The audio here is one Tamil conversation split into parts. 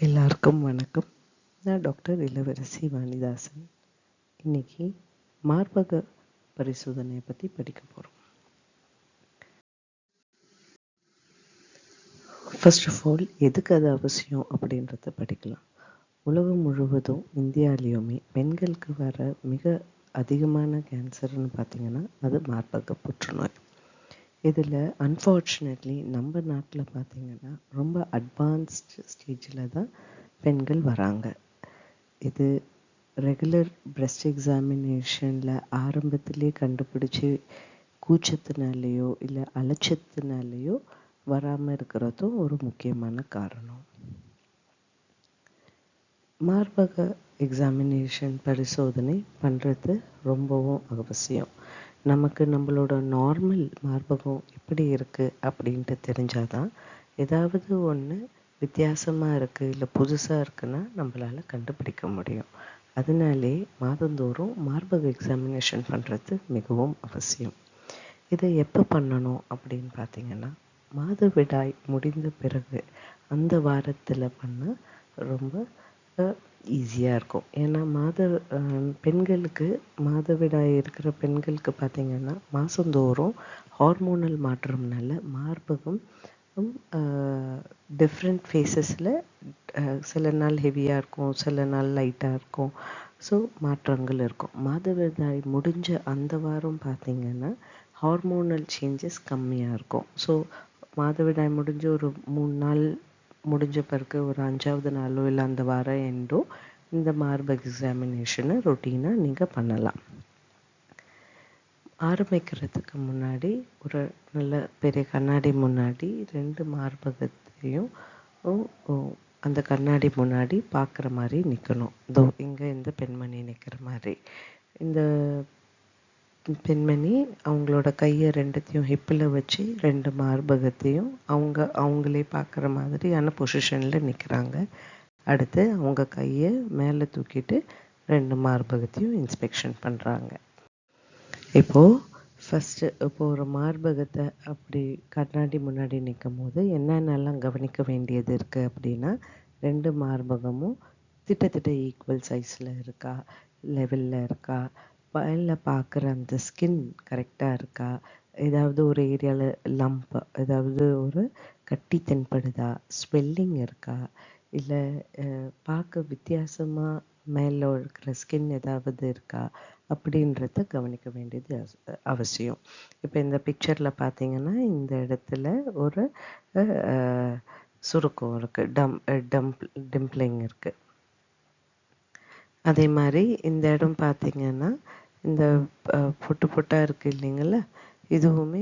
எல்லாருக்கும் வணக்கம். நான் டாக்டர் இளவரசி வாணிதாசன். இன்னைக்கு மார்பக பரிசோதனையை பற்றி படிக்க போகிறோம். ஃபர்ஸ்ட் ஆஃப் ஆல் எதுக்கு அது அவசியம் அப்படின்றத படிக்கலாம். உலகம் முழுவதும் இந்தியாலேயுமே பெண்களுக்கு வர மிக அதிகமான கேன்சர்னு பார்த்திங்கன்னா அது மார்பக புற்றுநோய். இதில் அன்ஃபார்ச்சுனேட்லி நம்ம நாட்டில் பார்த்திங்கன்னா ரொம்ப அட்வான்ஸ்ட் ஸ்டேஜில் தான் பெண்கள் வராங்க. இது ரெகுலர் பிரெஸ்ட் எக்ஸாமினேஷனில் ஆரம்பத்திலே கண்டுபிடிச்சி கூச்சத்தினாலேயோ இல்லை அலட்சியத்தினாலேயோ வராமல் இருக்கிறதும் ஒரு முக்கியமான காரணம். மார்பக எக்ஸாமினேஷன் பரிசோதனை பண்ணுறது ரொம்பவும் அவசியம். நமக்கு நம்மளோட நார்மல் மார்பகம் எப்படி இருக்குது அப்படின்ட்டு தெரிஞ்சாதான் ஏதாவது ஒன்று வித்தியாசமாக இருக்குது இல்லை புதுசாக இருக்குன்னா நம்மளால் கண்டுபிடிக்க முடியும். அதனாலே மாதந்தோறும் மார்பக எக்ஸாமினேஷன் பண்ணுறது மிகவும் அவசியம். இதை எப்போ பண்ணணும் அப்படின்னு பார்த்திங்கன்னா மாதவிடாய் முடிந்த பிறகு அந்த வாரத்தில் பண்ணால் ரொம்ப ஈஸியாக இருக்கும். ஏன்னா பெண்களுக்கு மாதவிடாய் இருக்கிற பெண்களுக்கு பார்த்திங்கன்னா மாதந்தோறும் ஹார்மோனல் மாற்றம்னால மார்பகம் டிஃப்ரெண்ட் ஃபேஸஸில் சில நாள் ஹெவியாக இருக்கும், சில நாள் லைட்டாக இருக்கும். ஸோ மாற்றங்கள் இருக்கும். மாதவிடாய் முடிஞ்ச அந்த வாரம் பார்த்திங்கன்னா ஹார்மோனல் சேஞ்சஸ் கம்மியாக இருக்கும். ஸோ மாதவிடாய் முடிஞ்ச ஒரு 3 நாள் முடிஞ்ச பிறகு ஒரு 5ஆவது நாளோ இல்லை அந்த வாரம் எண்டோ இந்த மார்பக எக்ஸாமினேஷனை ரொட்டீனாக நீங்கள் பண்ணலாம். ஆரம்பிக்கிறதுக்கு முன்னாடி ஒரு நல்ல பெரிய கண்ணாடி முன்னாடி 2 மார்பகத்தையும் அந்த கண்ணாடி முன்னாடி பார்க்குற மாதிரி நிற்கணும். இதோ இங்கே இந்த பெண்மணி நிற்கிற மாதிரி. இந்த பெண்மணி அவங்களோட கையை 2த்தையும் ஹிப்பில் வச்சு 2 மார்பகத்தையும் அவங்களே பார்க்குற மாதிரியான பொசிஷனில் நிற்கிறாங்க. அடுத்து அவங்க கையை மேலே தூக்கிட்டு 2 மார்பகத்தையும் இன்ஸ்பெக்ஷன் பண்ணுறாங்க. இப்போது ஒரு மார்பகத்தை அப்படி கண்ணாடி முன்னாடி நிற்கும் போது என்னென்னலாம் கவனிக்க வேண்டியது இருக்குது அப்படின்னா 2 மார்பகமும் திட்டத்திட்ட ஈக்குவல் சைஸில் இருக்கா, லெவலில் இருக்கா, இல்லை பார்க்குற அந்த ஸ்கின் கரெக்டாக இருக்கா, ஏதாவது ஒரு ஏரியாவில் லம்ப் ஏதாவது ஒரு கட்டி தென்படுதா, ஸ்வெல்லிங் இருக்கா, இல்லை பார்க்க வித்தியாசமாக மேலே இருக்கிற ஸ்கின் ஏதாவது இருக்கா அப்படின்றத கவனிக்க வேண்டியது அவசியம். இப்போ இந்த பிக்சரில் பார்த்தீங்கன்னா இந்த இடத்துல ஒரு சுருக்கம் இருக்குது, டிம்பிளிங் இருக்குது. அதே மாதிரி இந்த இடம் பார்த்திங்கன்னா இந்த பொட்டாக இருக்குது இல்லைங்களா, இதுவுமே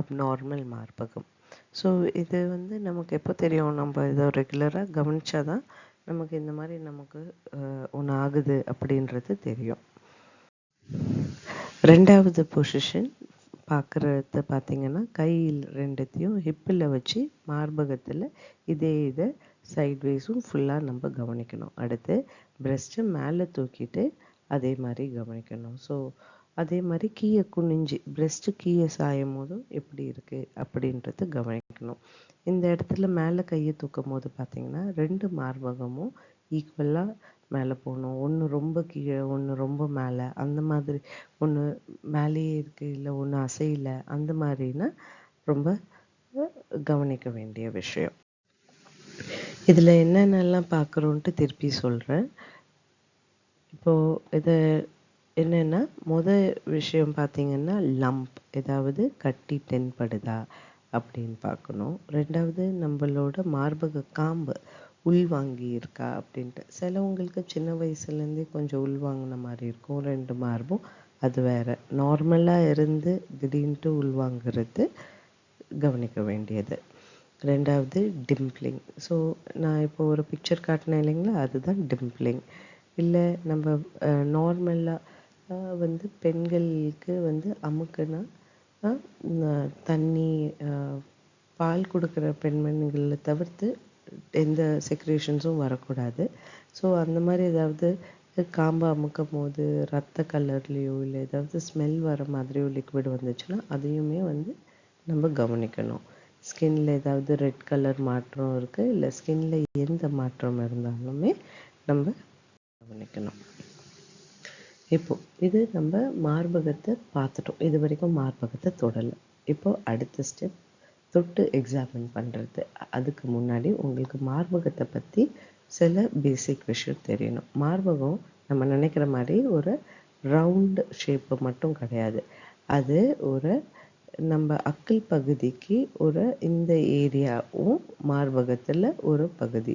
அப்நார்மல் மார்பகம். ஸோ இது நமக்கு எப்போ தெரியும், நம்ம இதை ரெகுலராக கவனிச்சாதான் நமக்கு இந்த மாதிரி நமக்கு ஒன்று ஆகுது அப்படின்றது தெரியும். 2வது பொசிஷன் பார்க்குறது பார்த்திங்கன்னா கையில் 2த்தையும் ஹிப்பில் வச்சு மார்பகத்தில் இதை சைட்வேஸும் ஃபுல்லாக நம்ம கவனிக்கணும். அடுத்து பிரெஸ்ட்டை மேலே தூக்கிட்டு அதே மாதிரி கவனிக்கணும். ஸோ அதே மாதிரி கீழே குனிஞ்சு பிரெஸ்ட்டு கீழே சாயும் போதும் எப்படி இருக்குது அப்படின்றது கவனிக்கணும். இந்த இடத்துல மேலே கையை தூக்கும் போது பார்த்திங்கன்னா 2 மார்பகமும் ஈக்குவலாக மேலே போகணும். ஒன்று ரொம்ப கீழே, ஒன்று ரொம்ப மேலே, அந்த மாதிரி ஒன்று மேலேயே இருக்குது இல்லை ஒன்று அசையலை, அந்த மாதிரினா ரொம்ப கவனிக்க வேண்டிய விஷயம். இதில் என்னென்னலாம் பார்க்குறோன்ட்டு திருப்பி சொல்கிறேன். இப்போது இது என்னென்னா விஷயம் பார்த்திங்கன்னா லம்ப் ஏதாவது கட்டி தென்படுதா அப்படின்னு பார்க்கணும். 2வது நம்மளோட மார்பக காம்பு உள்வாங்கி இருக்கா அப்படின்ட்டு. சிலவங்களுக்கு சின்ன வயசுலேருந்தே கொஞ்சம் உள்வாங்கின மாதிரி இருக்கும் 2 மார்பும், அது வேறு. நார்மலாக இருந்து திடீர்னுட்டு உள்வாங்கிறது கவனிக்க வேண்டியது. 2வது டிம்பிளிங். ஸோ நான் இப்போ ஒரு பிக்சர் காட்டினேன் இல்லைங்களா, அதுதான் டிம்பிளிங். இல்லை நம்ம நார்மலாக பெண்களுக்கு அமுக்குனா தண்ணி பால் கொடுக்குற பெண்மணிகளை தவிர்த்து எந்த செக்ரேஷன்ஸும் வரக்கூடாது. ஸோ அந்த மாதிரி ஏதாவது காம்பை அமுக்கும் போது ரத்த கலர்லேயோ இல்லை ஏதாவது ஸ்மெல் வர மாதிரியோ லிக்விட் வந்துச்சுன்னா அதையுமே நம்ம கவனிக்கணும். ஸ்கின்ல ஏதாவது ரெட் கலர் மாற்றம் இருக்குது, இல்லை ஸ்கின்ல எந்த மாற்றம் இருந்தாலுமே நம்ம கவனிக்கணும். இப்போ இது நம்ம மார்பகத்தை பார்த்துட்டோம். இது வரைக்கும் மார்பகத்தை தொடலை. இப்போ அடுத்த ஸ்டெப் தொட்டு எக்ஸாமின் பண்ணுறது. அதுக்கு முன்னாடி உங்களுக்கு மார்பகத்தை பற்றி சில பேசிக் விஷயம் தெரியணும். மார்பகம் நம்ம நினைக்கிற மாதிரி ஒரு ரவுண்டு ஷேப்பு மட்டும் கிடையாது. அது ஒரு நம்ம அக்கிள் பகுதிக்கு ஒரு இந்த ஏரியாவும் மார்பகத்தில் ஒரு பகுதி.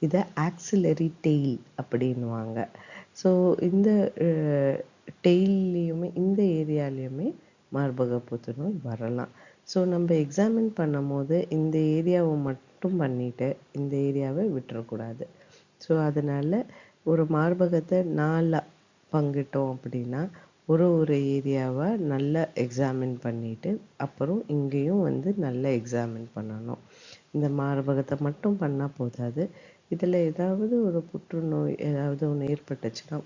இதை ஆக்சிலரி டெயில் அப்படின்வாங்க. ஸோ இந்த டெய்ல்லையுமே இந்த ஏரியாலையுமே மார்பக புற்றுநோய் வரலாம். ஸோ நம்ம எக்ஸாமின் பண்ணும் போது இந்த ஏரியாவை மட்டும் பண்ணிவிட்டு இந்த ஏரியாவை விட்டுறக்கூடாது. ஸோ அதனால் ஒரு மார்பகத்தை 4 பங்கிட்டோம் அப்படின்னா ஒரு ஏரியாவை நல்லா எக்ஸாமின் பண்ணிவிட்டு அப்புறம் இங்கேயும் வந்து நல்லா எக்ஸாமின் பண்ணணும். இந்த மார்பகத்தை மட்டும் பண்ணால் போதாது. இதில் ஏதாவது ஒரு புற்றுநோய் ஏதாவது ஒன்று ஏற்பட்டுச்சுன்னா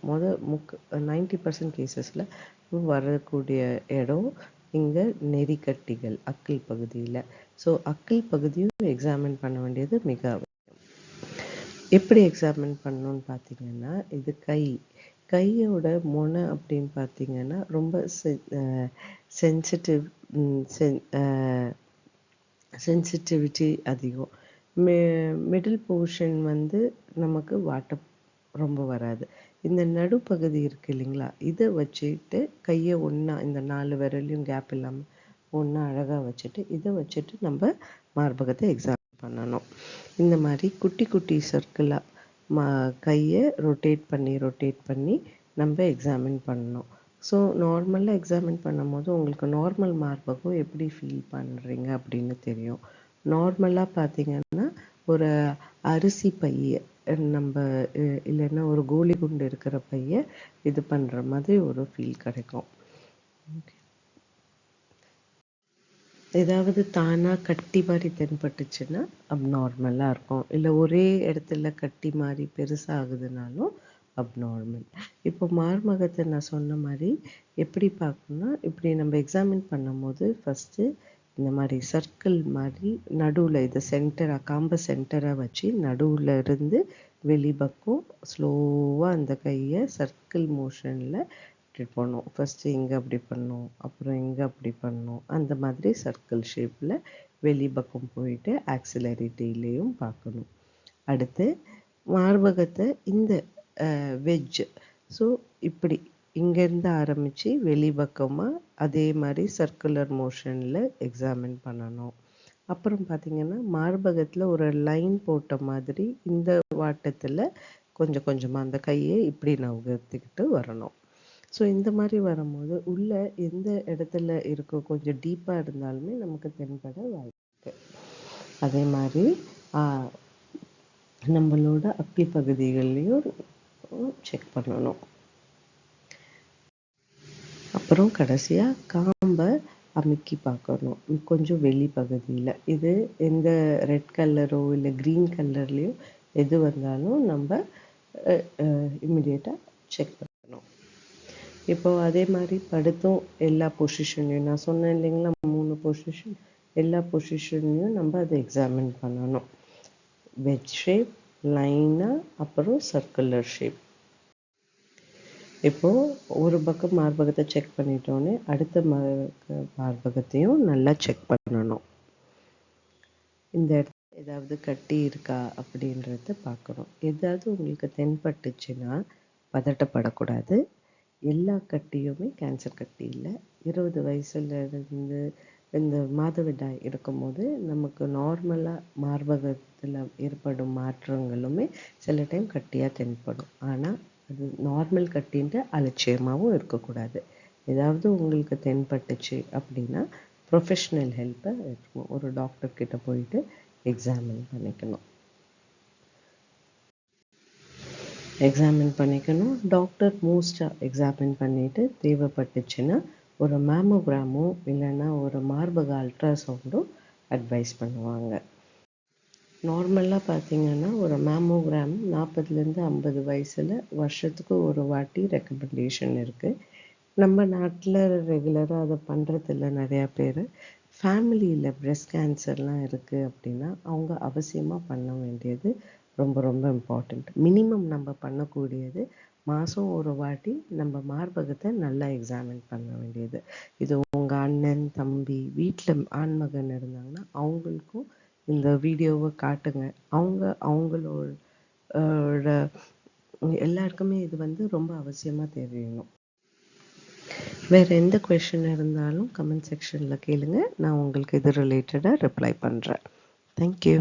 90% கேசஸில் வரக்கூடிய இடம் இங்கே நெறிக்கட்டிகள் அக்கிள் பகுதியில். ஸோ அக்கிள் பகுதியும் எக்ஸாமின் பண்ண வேண்டியது மிக அவசியம். எப்படி எக்ஸாமின் பண்ணணும்னு பார்த்தீங்கன்னா, இது கையோட முனை அப்படின்னு பார்த்தீங்கன்னா ரொம்ப சென்சிட்டிவிட்டி அதிகம். மிடில் போர்ஷன் வந்து நமக்கு வாட்டம் ரொம்ப வராது. இந்த நடுப்பகுதி இருக்குது இல்லைங்களா, இதை வச்சுட்டு கையை ஒன்றா இந்த 4 விரலையும் கேப் இல்லாமல் ஒன்றா அழகாக வச்சுட்டு இதை வச்சுட்டு நம்ம மார்பகத்தை எக்ஸாமின் பண்ணணும். இந்த மாதிரி குட்டி குட்டி சர்க்கிளாக கையை ரொட்டேட் பண்ணி நம்ம எக்ஸாமின் பண்ணணும். ஸோ நார்மலாக எக்ஸாமின் பண்ணும்போது உங்களுக்கு நார்மல் மார்பகம் எப்படி ஃபீல் பண்ணுறீங்க அப்படின்னு தெரியும். நார்மலாக பார்த்தீங்கன்னா ஒரு அரிசி பையை நம்ம இல்லைன்னா ஒரு கோலி குண்டு இருக்கிற பையை இது பண்ணுற மாதிரி ஒரு ஃபீல் கிடைக்கும். ஏதாவது தானாக கட்டி மாதிரி தென்பட்டுச்சுன்னா அப்நார்மலாக இருக்கும். இல்லை ஒரே இடத்துல கட்டி மாதிரி பெருசாகுதுனாலும் அப்நார்மல். இப்போ மார்பகத்தை நான் சொன்ன மாதிரி எப்படி பார்க்கணும்னா, இப்படி நம்ம எக்ஸாமின் பண்ணும்போது ஃபஸ்ட்டு இந்த மாதிரி சர்க்கிள் மாதிரி நடுவில் இதை சென்டராக காம்பை சென்டராக வச்சு நடுவில் இருந்து வெளிப்பக்கம் ஸ்லோவாக அந்த கையை சர்க்கிள் மோஷனில் பண்ணோம். ஃபஸ்ட்டு இங்கே அப்படி பண்ணோம், அப்புறம் இங்கே அப்படி பண்ணோம். அந்த மாதிரி சர்க்கிள் ஷேப்பில் வெளிப்பக்கம் போயிட்டு ஆக்சிலரி டெய்லையும் பார்க்கணும். அடுத்து மார்பகத்தை இந்த வெஜ், ஸோ இப்படி இங்கேருந்து ஆரம்பித்து வெளிப்பக்கமாக அதே மாதிரி சர்க்குலர் மோஷனில் எக்ஸாமின் பண்ணணும். அப்புறம் பார்த்திங்கன்னா மார்பகத்தில் ஒரு லைன் போட்ட மாதிரி இந்த வாட்டத்தில் கொஞ்சம் கொஞ்சமாக அந்த கையை இப்படி நகர்த்திக்கிட்டு வரணும். ஸோ இந்த மாதிரி வரும்போது உள்ளே எந்த இடத்துல இருக்கோ கொஞ்சம் டீப்பாக இருந்தாலுமே நமக்கு தென்பட வாய்ப்பு. அதே மாதிரி நம்மளோட அக்கிள் பகுதிகள்லையும் செக் பண்ணணும். அப்புறம் கடைசியாக காம்பை அமுக்கி பார்க்கணும் கொஞ்சம் வெளி பகுதியில். இது எந்த ரெட் கலரோ இல்லை க்ரீன் கலர்லேயோ எது வந்தாலும் நம்ம இம்மிடியேட்டாக செக் பண்ணணும். இப்போ அதே மாதிரி படுத்தும் எல்லா பொசிஷன்லையும் நான் சொன்னேன் இல்லைங்களா 3 பொசிஷன், எல்லா பொசிஷன்லையும் நம்ம அதை எக்ஸாமின் பண்ணணும். வெஜ் ஷேப், லைனாக, அப்புறம் சர்க்குலர் ஷேப். இப்போது ஒரு பக்கம் மார்பகத்தை செக் பண்ணிட்டோன்னே அடுத்த மார்பகத்தையும் நல்லா செக் பண்ணணும். இந்த இடத்துல ஏதாவது கட்டி இருக்கா அப்படின்றத பார்க்கணும். ஏதாவது உங்களுக்கு தென்பட்டுச்சுன்னா பதட்டப்படக்கூடாது. எல்லா கட்டியுமே கேன்சர் கட்டி இல்லை. 20 வயசுலேருந்து இந்த மாதவிடாய் இருக்கும்போது நமக்கு நார்மலாக மார்பகத்தில் ஏற்படும் மாற்றங்களுமே சில டைம் கட்டியாக தென்படும். ஆனால் அது நார்மல் கட்டின்ட்டு அலட்சியமாகவும் இருக்கக்கூடாது. ஏதாவது உங்களுக்கு தென்பட்டுச்சு அப்படின்னா ப்ரொஃபஷ்னல் ஹெல்ப்பை எடுக்கணும். ஒரு டாக்டர்கிட்ட போயிட்டு எக்ஸாமின் பண்ணிக்கணும். டாக்டர் மோஸ்ட்டாக எக்ஸாமின் பண்ணிவிட்டு தேவைப்பட்டுச்சுன்னா ஒரு மேமோகிராமோ இல்லைன்னா ஒரு மார்பக அல்ட்ராசவுண்டோ அட்வைஸ் பண்ணுவாங்க. நார்மலாக பார்த்திங்கன்னா ஒரு மேமோகிராம் 40லேருந்து 50 வயசில் வருஷத்துக்கு ஒரு வாட்டி ரெக்கமெண்டேஷன் இருக்குது. நம்ம நாட்டில் ரெகுலராக அதை பண்ணுறதில்ல நிறையா பேர். ஃபேமிலியில் பிரெஸ்ட் கேன்சர்லாம் இருக்குது அப்படின்னா அவங்க அவசியமாக பண்ண வேண்டியது ரொம்ப ரொம்ப இம்பார்ட்டண்ட். மினிமம் நம்ம பண்ணக்கூடியது மாதம் ஒரு வாட்டி நம்ம மார்பகத்தை நல்லா எக்ஸாமின் பண்ண வேண்டியது. இது உங்கள் அண்ணன் தம்பி வீட்டில் ஆண்மகன் இருந்தாங்கன்னா அவங்களுக்கும் இந்த வீடியோவை காட்டுங்க. அவங்களோட எல்லாருக்குமே இது வந்து ரொம்ப அவசியமாக தெரியணும். வேறு எந்த கொஷின் இருந்தாலும் கமெண்ட் செக்ஷனில் கேளுங்க. நான் உங்களுக்கு இது ரிலேட்டடாக ரிப்ளை பண்ணுறேன். தேங்க்யூ.